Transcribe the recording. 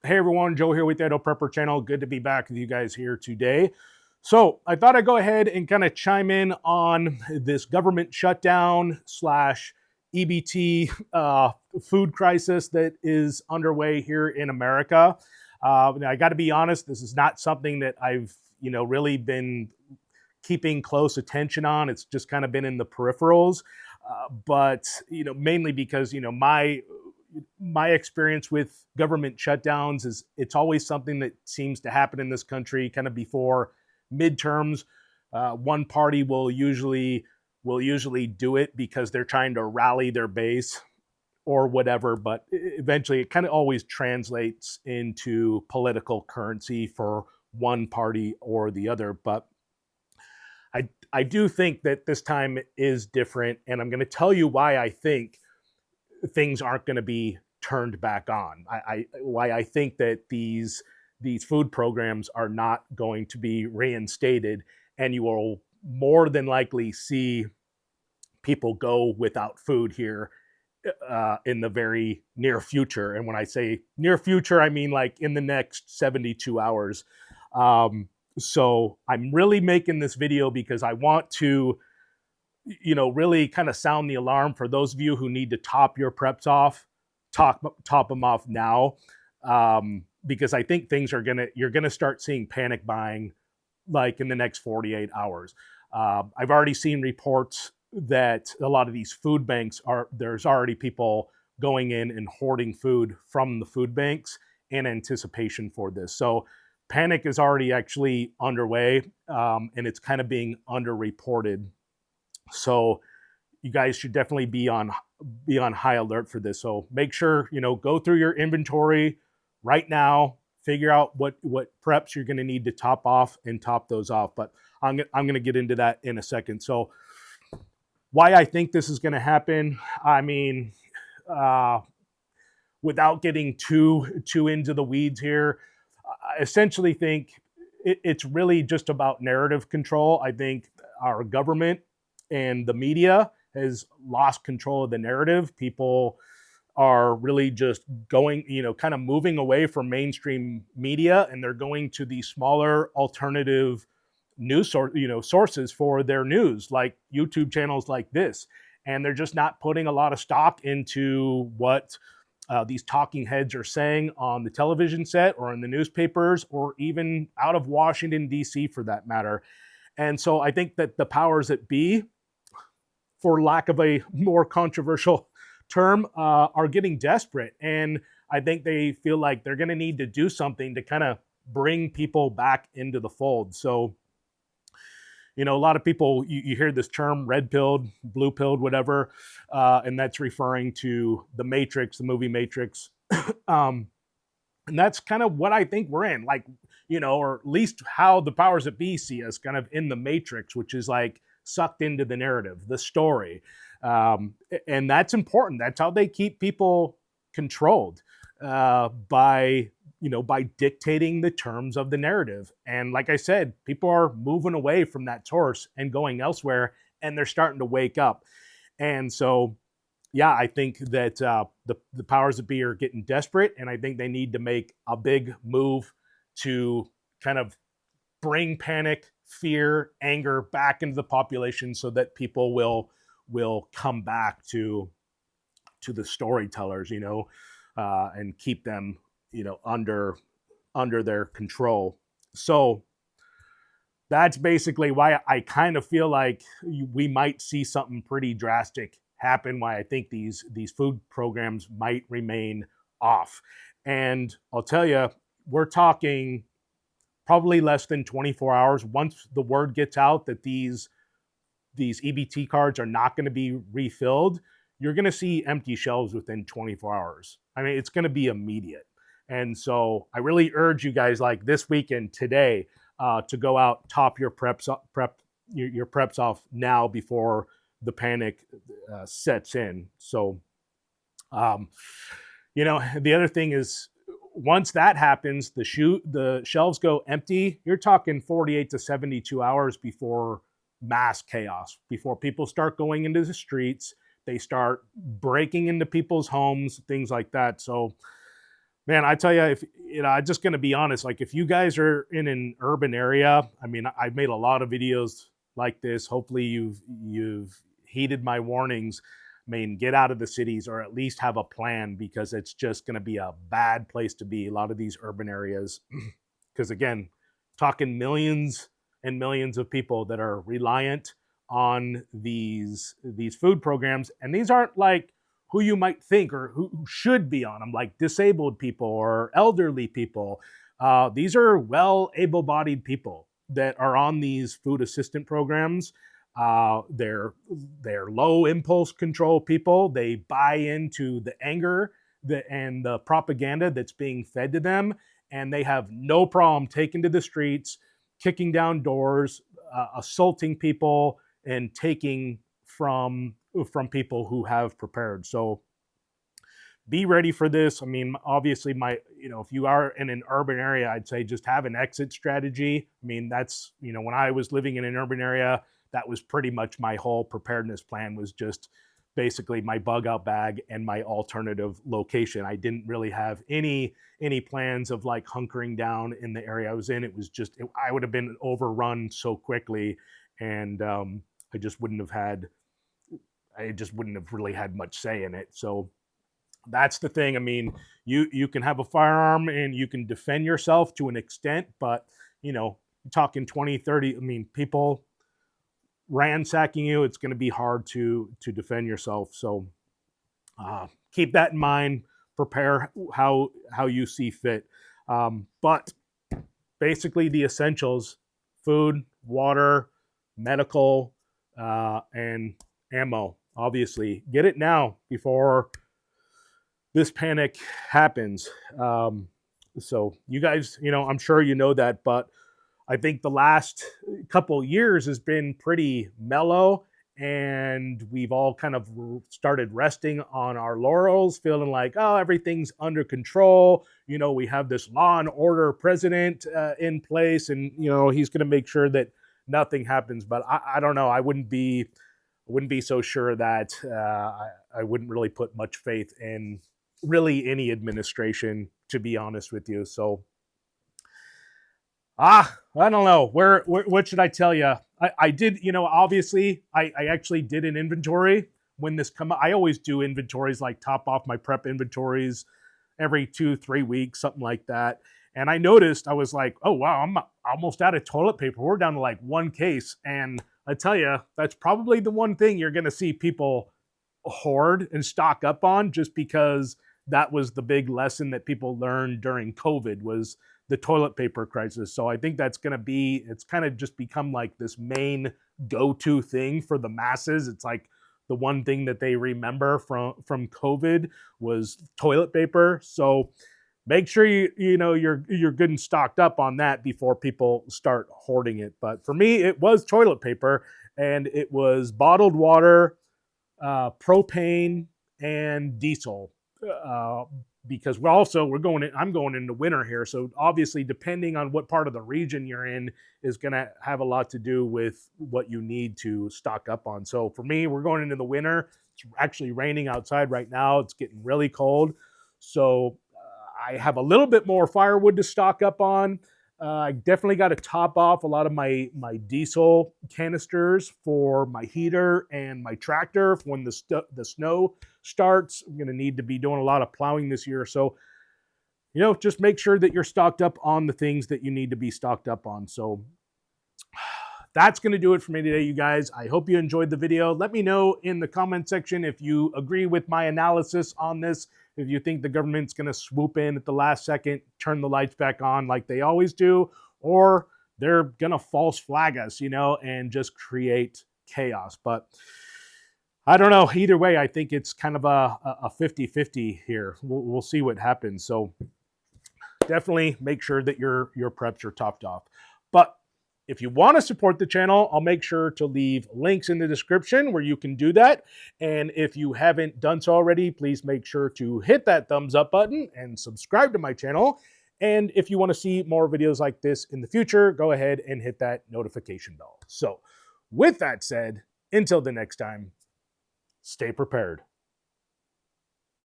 Hey everyone, Joe here with the Idaho Prepper channel. Good to be back with you guys here today. So I thought I'd go ahead and kind of chime in on this government shutdown slash EBT food crisis that is underway here in America. I got to be honest, this is not something that I've really been keeping close attention on. It's just kind of been in the peripherals, but mainly because my experience with government shutdowns is it's always something that seems to happen in this country kind of before midterms. One party will usually do it because they're trying to rally their base or whatever, but eventually it kind of always translates into political currency for one party or the other. But I do think that this time is different, and I'm going to tell you why I think things aren't going to be turned back on. Why I think that these food programs are not going to be reinstated, and you will more than likely see people go without food here in the very near future. And when I say near future, I mean like in the next 72 hours. So I'm really making this video because I want to really kind of sound the alarm for those of you who need to top your preps off, top them off now, because I think you're gonna start seeing panic buying like in the next 48 hours. I've already seen reports that a lot of these food banks there's already people going in and hoarding food from the food banks in anticipation for this. So panic is already actually underway, and it's kind of being underreported. So you guys should definitely be on high alert for this. So make sure go through your inventory right now, figure out what preps you're going to need to top off and top those off. But I'm going to get into that in a second. So why I think this is going to happen, I mean, without getting too into the weeds here, I essentially think it's really just about narrative control. I think our government and the media has lost control of the narrative. People are really just going, kind of moving away from mainstream media, and they're going to the smaller alternative news sources for their news, like YouTube channels like this. And they're just not putting a lot of stock into what these talking heads are saying on the television set or in the newspapers or even out of Washington, D.C. for that matter. And so I think that the powers that be, for lack of a more controversial term, are getting desperate. And I think they feel like they're going to need to do something to kind of bring people back into the fold. So, a lot of people, you hear this term red pilled, blue pilled, whatever, and that's referring to the Matrix, the movie Matrix. um, and that's kind of what I think we're in, like, or at least how the powers that be see us, kind of in the Matrix, which is like sucked into the narrative, the story. And that's important. That's how they keep people controlled, by dictating the terms of the narrative. And like I said, people are moving away from that source and going elsewhere, and they're starting to wake up. And so, yeah, I think that the powers that be are getting desperate, and I think they need to make a big move to kind of bring panic, fear, anger back into the population so that people will come back to the storytellers, and keep them, under their control. So that's basically why I kind of feel like we might see something pretty drastic happen. Why I think these food programs might remain off. And I'll tell you, we're talking probably less than 24 hours. Once the word gets out that these EBT cards are not going to be refilled, you're going to see empty shelves within 24 hours. I mean, it's going to be immediate. And so I really urge you guys, like this weekend, today, to go out, top your preps off now before the panic sets in. So, the other thing is, once that happens, the shelves go empty. You're talking 48 to 72 hours before mass chaos, before people start going into the streets. They start breaking into people's homes, things like that. So Man, I tell you, if I'm just going to be honest, like if you guys are in an urban area, I mean, I've made a lot of videos like this. Hopefully you've heeded my warnings. I mean, get out of the cities or at least have a plan, because it's just going to be a bad place to be. A lot of these urban areas, because again, talking millions and millions of people that are reliant on these food programs, and these aren't like who you might think or who should be on them, like disabled people or elderly people. These are well able-bodied people that are on these food assistant programs. They're low impulse control people. They buy into the anger and the propaganda that's being fed to them, and they have no problem taking to the streets, kicking down doors, assaulting people, and taking from people who have prepared. So be ready for this. I mean, obviously, if you are in an urban area, I'd say just have an exit strategy. I mean, that's, when I was living in an urban area, that was pretty much my whole preparedness plan, was just basically my bug out bag and my alternative location. I didn't really have any plans of like hunkering down in the area I was in. It was just, I would have been overrun so quickly, and I just wouldn't have really had much say in it. So that's the thing. I mean, you can have a firearm and you can defend yourself to an extent, but talking 20, 30, I mean, people ransacking you, it's going to be hard to defend yourself. So keep that in mind. Prepare how you see fit. But basically the essentials: food, water, medical, and ammo. Obviously, get it now before this panic happens. So you guys, I'm sure you know that, but I think the last couple years has been pretty mellow, and we've all kind of started resting on our laurels, feeling like, oh, everything's under control. We have this law and order president in place, and he's going to make sure that nothing happens. But I don't know. I wouldn't be so sure that I wouldn't really put much faith in really any administration, to be honest with you. So I don't know. What should I tell you? I did, obviously I actually did an inventory when this come. I always do inventories, like top off my prep inventories every 2-3 weeks, something like that. And I noticed, I was like, oh wow, I'm almost out of toilet paper. We're down to like one case. And I tell you, that's probably the one thing you're going to see people hoard and stock up on, just because that was the big lesson that people learned during COVID, was the toilet paper crisis. So I think that's going to be, it's kind of just become like this main go-to thing for the masses. It's like the one thing that they remember from COVID was toilet paper. So make sure you're good and stocked up on that before people start hoarding it. But for me, it was toilet paper, and it was bottled water, propane, and diesel. Because I'm going into winter here, so obviously depending on what part of the region you're in is going to have a lot to do with what you need to stock up on. So for me, we're going into the winter. It's actually raining outside right now. It's getting really cold, so I have a little bit more firewood to stock up on. I definitely got to top off a lot of my diesel canisters for my heater and my tractor when the snow starts. I'm going to need to be doing a lot of plowing this year. So, just make sure that you're stocked up on the things that you need to be stocked up on. So that's going to do it for me today, you guys. I hope you enjoyed the video. Let me know in the comment section if you agree with my analysis on this, if you think the government's going to swoop in at the last second, turn the lights back on like they always do, or they're going to false flag us, and just create chaos. But I don't know. Either way, I think it's kind of a 50-50 here. We'll see what happens. So definitely make sure that your preps are topped off. But if you want to support the channel, I'll make sure to leave links in the description where you can do that. And if you haven't done so already, please make sure to hit that thumbs up button and subscribe to my channel. And if you want to see more videos like this in the future, go ahead and hit that notification bell. So with that said, until the next time, stay prepared.